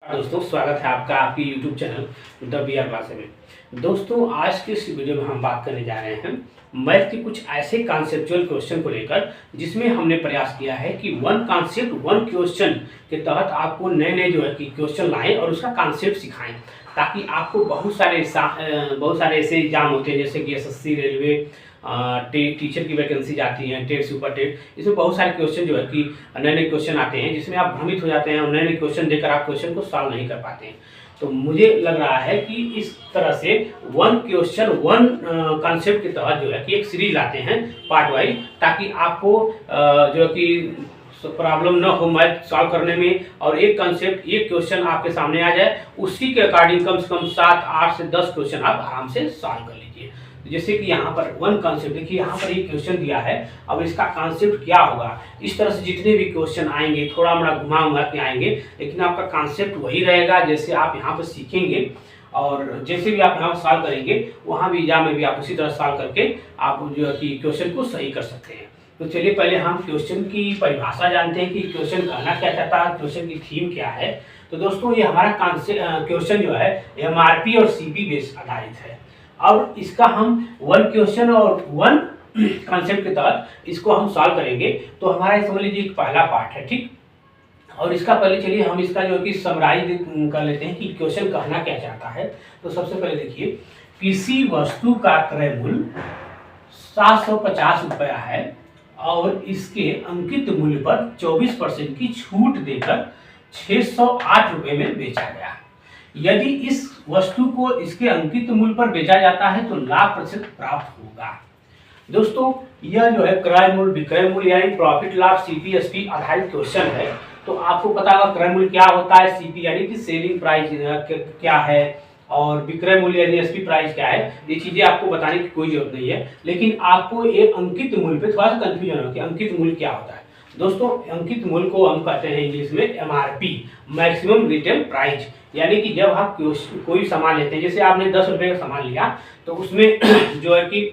दोस्तों स्वागत है आपका आपके YouTube channel the BR class में। दोस्तों आज के इस वीडियो में हम बात करने जा रहे हैं मैथ के कुछ ऐसे कॉन्सेप्चुअल क्वेश्चन को लेकर जिसमें हमने प्रयास किया है कि वन कॉन्सेप्ट वन क्वेश्चन के तहत आपको नए नए जो है कि क्वेश्चन लाएं और उसका कॉन्सेप्ट सिखाएं, ताकि आपको बहुत सारे ऐसे एग्जाम होते हैं जैसे कि एसएससी, रेलवे, टीचर की वैकेंसी जाती है, टेट, सुपर टेट, इसमें बहुत सारे क्वेश्चन जो है कि नए नए क्वेश्चन आते हैं जिसमें आप भ्रमित हो जाते हैं और नए नए क्वेश्चन देकर आप क्वेश्चन को सॉल्व नहीं कर पाते हैं। तो मुझे लग रहा है कि इस तरह से वन क्वेश्चन वन कॉन्सेप्ट के तहत जो है कि एक सीरीज लाते हैं पार्ट वाइज, ताकि आपको जो है कि प्रॉब्लम न हो मैथ सॉल्व करने में, और एक कॉन्सेप्ट एक क्वेश्चन आपके सामने आ जाए, उसी के अकॉर्डिंग कम से कम 7, 8 से 10 क्वेश्चन आप आराम से सॉल्व कर लीजिए। जैसे कि यहाँ पर वन कॉन्सेप्ट देखिए, यहाँ पर एक क्वेश्चन दिया है, अब इसका कॉन्सेप्ट क्या होगा। इस तरह से जितने भी क्वेश्चन आएंगे थोड़ा मोड़ा घुमा के आएंगे, लेकिन आपका कॉन्सेप्ट वही रहेगा जैसे आप यहाँ पर सीखेंगे, और जैसे भी आप यहाँ पर सॉल्व करेंगे वहाँ भी एग्जाम में भी आप उसी तरह सॉल्व करके आप जो है कि क्वेश्चन को सही कर सकते हैं। तो चलिए पहले हम क्वेश्चन की परिभाषा जानते हैं कि क्वेश्चन कहना क्या चाहता है, क्वेश्चन की थीम क्या है। तो दोस्तों ये हमारा क्वेश्चन जो है एमआरपी और सीपी बेस आधारित है, और इसका हम वन क्वेश्चन और वन कॉन्सेप्ट के तहत इसको हम सॉल्व करेंगे। तो हमारा समझ लीजिए एक पहला पार्ट है, ठीक। और इसका पहले चलिए हम इसका जो है कि समराइज कर लेते हैं कि क्वेश्चन कहना क्या चाहता है। तो सबसे पहले देखिए, किसी वस्तु का क्रय मूल्य 750 रुपया है और इसके अंकित मूल्य पर 24% की छूट देकर 608 रुपये में बेचा गया। यदि इस वस्तु को इसके अंकित मूल्य पर बेचा जाता है तो लाभ प्रतिशत प्राप्त होगा। दोस्तों यह जो है क्रय मूल्य, विक्रय मूल्य यानी प्रॉफिट लॉस सीपीएसपी आधारित क्वेश्चन है। तो आपको पता होगा क्रय मूल्य क्या होता है, सीपी यानी कि सेलिंग प्राइस क्या है, और विक्रय मूल्य यानी एसपी प्राइस क्या है। ये चीजें आपको बताने की कोई जरूरत नहीं है, लेकिन आपको ये अंकित मूल्य पे थोड़ा सा कंफ्यूजन हो कि अंकित मूल्य क्या होता है। दोस्तों अंकित मूल्य को हम कहते हैं इंग्लिश में एमआरपी, मैक्सिमम रिटेल प्राइस, यानी कि जब आप कोई सामान लेते हैं, जैसे आपने 10 रुपए का सामान लिया तो उसमें जो है कि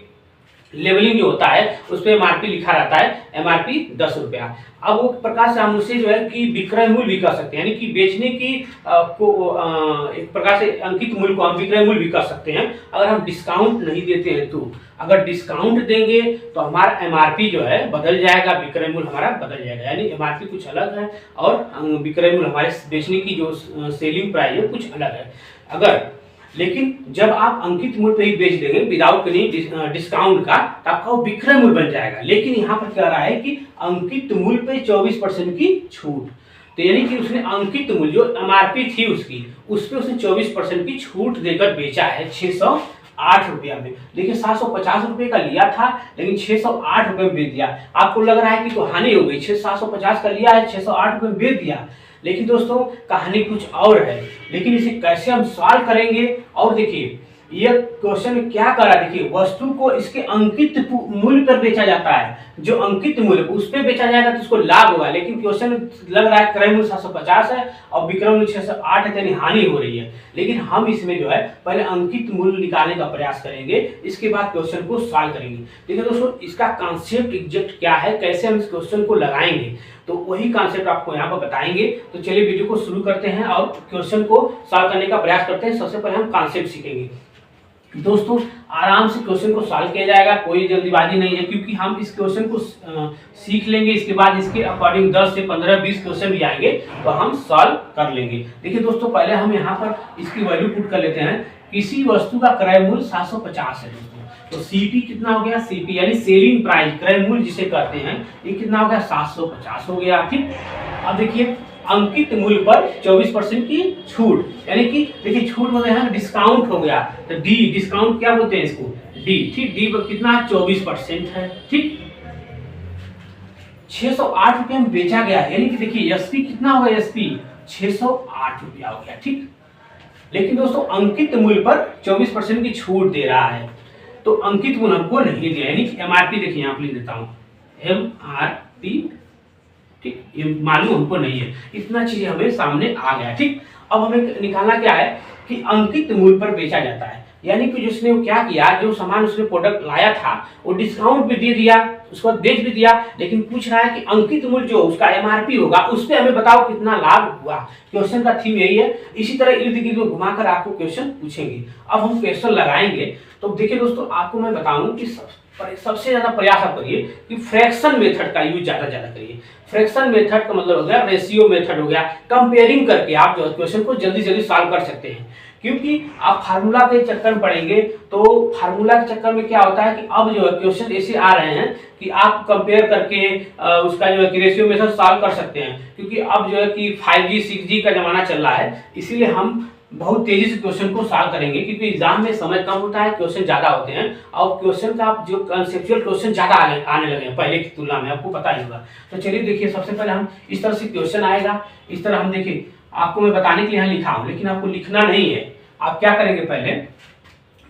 लेबलिंग जो होता है उस पर एमआरपी लिखा रहता है, एमआरपी 10 रुपया। अब वो प्रकार से हम उसे जो है कि विक्रय मूल्य भी कह सकते हैं, यानी कि बेचने की एक प्रकार से अंकित मूल्य को हम विक्रय मूल्य भी कह सकते हैं अगर हम डिस्काउंट नहीं देते हैं। तो अगर डिस्काउंट देंगे तो हमारा एमआरपी जो है बदल जाएगा, विक्रय मूल्य हमारा बदल जाएगा, यानी एमआरपी कुछ अलग है और विक्रय मूल्य हमारे बेचने की जो सेलिंग प्राइस है कुछ अलग है। अगर लेकिन जब आप अंकित मूल्य पे ही बेच देंगे विदाउट एनी डिस्काउंट का, तो आपका वो विक्रय मूल्य बन जाएगा। लेकिन यहाँ पर कह रहा है कि अंकित मूल्य पे 24% की छूट, तो यानी कि उसने अंकित मूल्य जो एमआरपी थी उसकी, उस पे उसने 24% की छूट देकर बेचा है 608 रुपया में। देखिए 750 रुपये का लिया था लेकिन 608 रुपये में बेच दिया। आपको लग रहा है कि तो हानि हो गई, 750 का लिया है 608 रुपये में बेच दिया, लेकिन दोस्तों कहानी कुछ और है। लेकिन इसे कैसे हम सॉल्व करेंगे, और देखिए यह क्वेश्चन क्या कर रहा है, देखिए वस्तु को इसके अंकित मूल्य पर बेचा जाता है, जो अंकित मूल्य उस पर बेचा जाएगा तो उसको लाभ होगा। लेकिन क्वेश्चन लग रहा है क्रय मूल्य 750 है और विक्रय मूल्य 608 है, यानी हानि हो रही है। लेकिन हम इसमें जो है पहले अंकित मूल्य निकालने का प्रयास करेंगे, इसके बाद क्वेश्चन को सॉल्व करेंगे। देखिए दोस्तों इसका कॉन्सेप्ट एग्जैक्ट क्या है, कैसे हम इस क्वेश्चन को लगाएंगे, तो वही कॉन्सेप्ट आपको यहाँ पर बताएंगे। तो चलिए वीडियो को शुरू करते हैं और क्वेश्चन को सॉल्व करने का प्रयास करते हैं। सबसे पहले हम कॉन्सेप्ट सीखेंगे। दोस्तों आराम से क्वेश्चन को सॉल्व किया जाएगा, कोई जल्दीबाजी नहीं है, क्योंकि हम इस क्वेश्चन को सीख लेंगे, इसके बाद इसके अकॉर्डिंग 10 से 15-20 क्वेश्चन भी आएंगे तो हम सॉल्व कर लेंगे। देखिए दोस्तों पहले हम यहाँ पर इसकी वैल्यू पुट कर लेते हैं। किसी वस्तु का क्रय मूल्य 750 है दोस्तों, तो सीपी कितना हो गया, सीपी यानी सेलिंग प्राइस, क्रय मूल्य जिसे कहते हैं, ये कितना हो गया 750 हो गया, ठीक। अब देखिए अंकित मूल्य पर 24% की छूट, यानी कि देखिए छूट मतलब यहाँ डिस्काउंट हो गया, तो डी डिस्काउंट क्या बोलते हैं इसको, डी, ठीक। डी पर कितना 24% है, ठीक। 608 रुपये में बेचा गया, यानी कि देखिए एसपी कितना होगा, एसपी 608 रुपया हो गया, ठीक। लेकिन दोस्तों अंकित मूल्य पर 24% की छूट दे रहा है, तो अंकित मूल्य हमको नहीं दिया, यानी एमआरपी देखिए यहाँ पर लिख देता हूँ एमआरपी, ठीक। ये मालूम हमको नहीं है, इतना चीज हमें सामने आ गया, ठीक। अब हमें निकालना क्या है कि अंकित मूल्य पर बेचा जाता है, यानी कि जिसने क्या किया, जो सामान उसने प्रोडक्ट लाया था वो डिस्काउंट भी दे दिया, उसको बेच भी दिया, लेकिन पूछ रहा है कि अंकित मूल्य जो उसका एमआरपी होगा उस पर हमें बताओ कितना लाभ हुआ। क्वेश्चन का थीम यही है। इसी तरह इर्द गिर्द में घुमाकर आपको क्वेश्चन पूछेंगे। अब हम क्वेश्चन लगाएंगे। तो देखिए दोस्तों, आपको मैं बताऊं कि सबसे ज्यादा प्रयास आप करिए कि फ्रैक्शन मेथड का यूज ज्यादा करिए। फ्रैक्शन मेथड का मतलब हो गया रेशियो मेथड हो गया, कंपेयरिंग करके आप जो क्वेश्चन को जल्दी जल्दी सॉल्व कर सकते हैं। क्योंकि आप फार्मूला के चक्कर में पढ़ेंगे तो फार्मूला के चक्कर में क्या होता है कि अब जो है क्वेश्चन ऐसे आ रहे हैं कि आप कंपेयर करके उसका जो है कि रेशियो मेथड सॉल्व कर सकते हैं। क्योंकि अब जो है कि 5G 6G का जमाना चल रहा है, इसीलिए हम बहुत तेजी से क्वेश्चन को सॉल्व करेंगे। क्योंकि एग्जाम में समय कम होता है, क्वेश्चन ज्यादा होते हैं और क्वेश्चन का जो कंसेप्चुअल क्वेश्चन ज्यादा आने लगे हैं पहले की तुलना में, आपको पता ही होगा। तो चलिए देखिए, सबसे पहले हम इस तरह से क्वेश्चन आएगा। इस तरह हम देखिए, आपको मैं बताने के लिए यहाँ लिखा हूँ, लेकिन आपको लिखना नहीं है। आप क्या करेंगे, पहले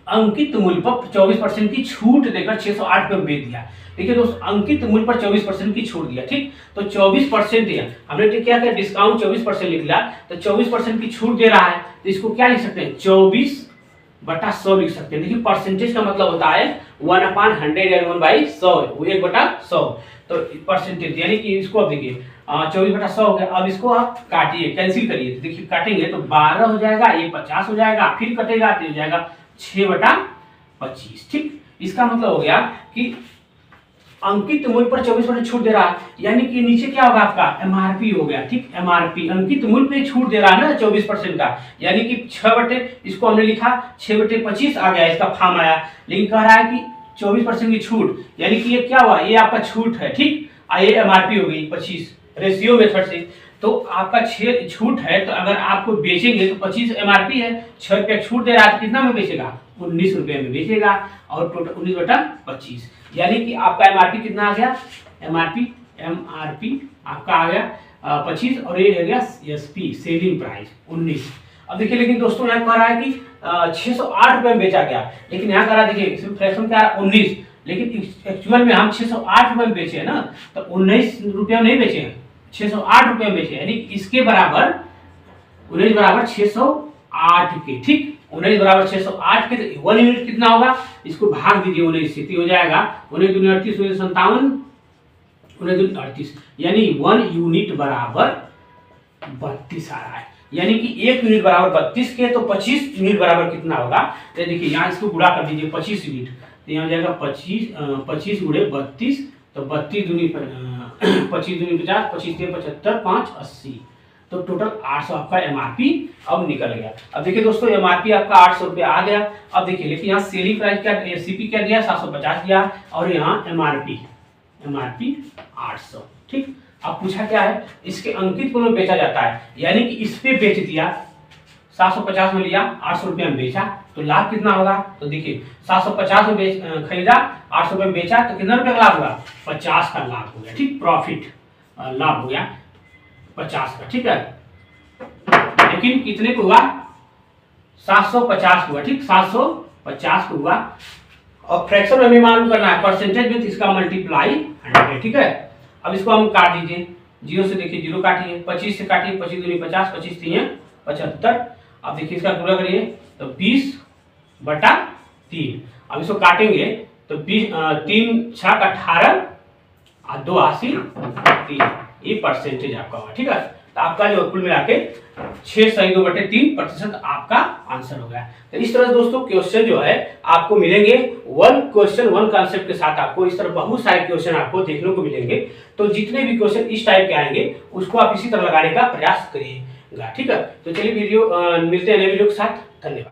अंकित मूल्य पर 24% की छूट देकर 608 रुपये बेच दिया। देखिए दोस्तों, अंकित मूल्य पर 24% की छूट दिया, ठीक। तो 24% दिया हमने, क्या किया, डिस्काउंट 24% लिख लिया, तो 24% की छूट दे रहा है, तो इसको क्या लिख सकते हैं, 24/100 लिख सकते हैं। देखिए परसेंटेज का मतलब होता है 1/100 या 1/100, 1/100। तो परसेंटेज यानी कि इसको अब देखिए 24/100 हो गया। अब इसको आप काटिए, कैंसिल करिए। देखिए काटेंगे तो 12 हो जाएगा, ये 50 हो जाएगा, फिर कटेगा तो हो जाएगा 6/25, ठीक। इसका मतलब हो गया कि अंकित मूल्य पर 24% छूट दे रहा है, यानी कि नीचे क्या होगा आपका एमआरपी हो गया, ठीक। एमआरपी अंकित मूल्य पे छूट दे रहा है ना 24% का, यानी कि 6 इसको हमने लिखा 6/25 आ गया, इसका फॉर्म आया। लेकिन कह रहा है कि 24% की छूट, यानी कि ये क्या हुआ, ये आपका छूट है, ठीक। ये एमआरपी हो गई 25 रेशियो मेथड से। तो आपका 6 छूट है, तो अगर आपको बेचेंगे तो 25 एमआरपी है, 6 रुपया छूट दे रहा है, तो कितना में बेचेगा, 19 रुपये में बेचेगा, और टोटल 19/25, यानी कि आपका एमआरपी कितना आ गया, एमआरपी आपका आ गया 25, और ये हो गया एसपी सेलिंग प्राइस 19। अब देखिए, लेकिन दोस्तों यहाँ कह रहा है कि 608 रुपये में बेचा गया, लेकिन यहाँ कह रहा है, देखिए इसमें फ्रैक्शन क्या है 19, लेकिन एक्चुअल में हम 608 रुपये में बेचे हैं ना, तो 19 रुपये में नहीं बेचे हैं, 608 रुपये में बेचे, यानी इसके बराबर 19/608 के, ठीक। 19/608 के, तो 1 यूनिट कितना होगा, इसको भाग दीजिए 19 से, हो जाएगा 19 दूनी 38, 57, 19 दूनी 38, यानी 1 यूनिट बराबर 32 आ रहा है। यानी कि 1 यूनिट बराबर 32 के, तो 25 यूनिट बराबर कितना होगा, तो देखिए यहाँ इसको गुणा कर दीजिए 25 यूनिट, तो यहाँ जाएगा 25 गुणे 32, तो 32 दूनी 25 दूनी 50, 25 से 75, 5 80, तो टोटल 800 आपका एमआरपी अब निकल गया। अब देखिए दोस्तों, एमआरपी आपका 800 रुपये आ गया। अब देखिए, लेकिन यहाँ सेलिंग प्राइस क्या, एसीपी क्या दिया, 750 दिया, और यहाँ एमआरपी 800, ठीक। अब पूछा क्या है, इसके अंकित मूल्य में बेचा जाता है, यानी कि इस पे बेच दिया, 750 में लिया, 800 रुपये में बेचा, तो लाभ कितना होगा, तो देखिए 750 में खरीदा, 800 रुपये में बेचा, तो कितना रुपये का लाभ होगा, 50 का लाभ हो गया, ठीक। प्रॉफिट लाभ हो गया 50 का, ठीक है। लेकिन कितने को हुआ, 750 हुआ, ठीक, 750 को हुआ। और फ्रैक्शन में हमें मालूम करना है परसेंटेज विथ इसका मल्टीप्लाई 100, ठीक है। अब इसको हम काट दीजिए, 0 से देखिए 0 काटिए, 25 से काटिए, 25 दूनी 50, 25 3 75। अब देखिए इसका पूरा करिए, तो 20/3। अब इसको काटेंगे तो 3 6 18 और 2 80 3, ये परसेंटेज आपका हुआ, ठीक है। तो आपका जो कुल मिला के 6.2/3% आपका आंसर हो गया। तो इस तरह दोस्तों क्वेश्चन जो है आपको मिलेंगे 1 क्वेश्चन 1 कॉन्सेप्ट के साथ, आपको इस तरह बहुत सारे क्वेश्चन आपको देखने को मिलेंगे। तो जितने भी क्वेश्चन इस टाइप के आएंगे उसको आप इसी तरह लगाने का प्रयास करिएगा, ठीक है। तो चलिए वीडियो मिलते हैं नए वीडियो के साथ, धन्यवाद।